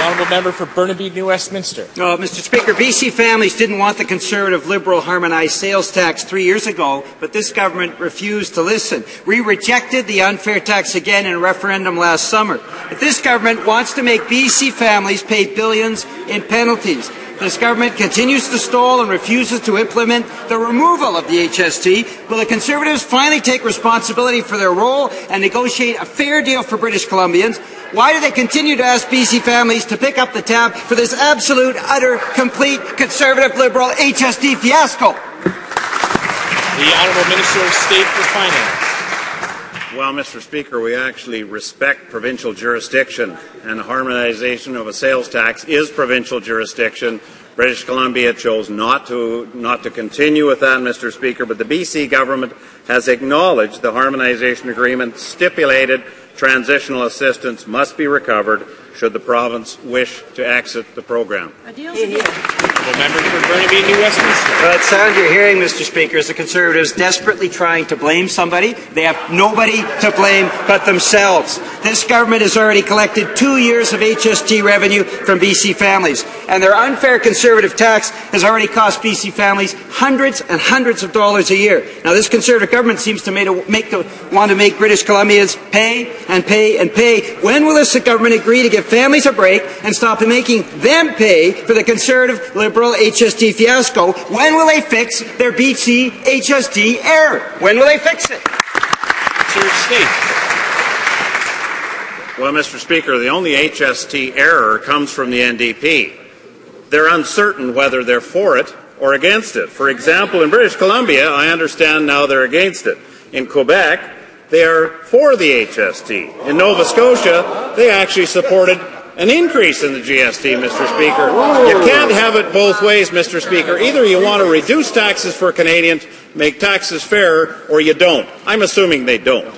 The honourable member for Burnaby New Westminster. Oh, Mr. Speaker, BC families didn't want the Conservative Liberal harmonized sales tax 3 years ago, but this government refused to listen. We rejected the unfair tax again in a referendum last summer. But this government wants to make BC families pay billions in penalties. This government continues to stall and refuses to implement the removal of the HST. Will the Conservatives finally take responsibility for their role and negotiate a fair deal for British Columbians? Why do they continue to ask BC families to pick up the tab for this absolute, utter, complete, Conservative Liberal HST fiasco? The Honourable Minister of State for Finance. Well, Mr. Speaker, we actually respect provincial jurisdiction, and the harmonization of a sales tax is provincial jurisdiction. British Columbia chose not to continue with that, Mr. Speaker, but the BC government has acknowledged the harmonization agreement stipulated transitional assistance must be recovered should the province wish to exit the program. The member for Burnaby New Westminster. Well, that sound you're hearing, Mr. Speaker, is the Conservatives desperately trying to blame somebody. They have nobody to blame but themselves. This government has already collected 2 years of HST revenue from BC families, and their unfair Conservative tax has already cost BC families hundreds and hundreds of dollars a year. Now, this Conservative government seems to want to make British Columbians pay and pay and pay. When will this government agree to give families a break and stop making them pay for the Conservative Liberal HST fiasco? When will they fix their BC HST error? When will they fix it? Minister of State. Well, Mr. Speaker, the only HST error comes from the NDP. They're uncertain whether they're for it or against it. For example, in British Columbia, I understand now they're against it. In Quebec, they are for the HST. In Nova Scotia, they actually supported an increase in the GST, Mr. Speaker. You can't have it both ways, Mr. Speaker. Either you want to reduce taxes for Canadians, make taxes fairer, or you don't. I'm assuming they don't.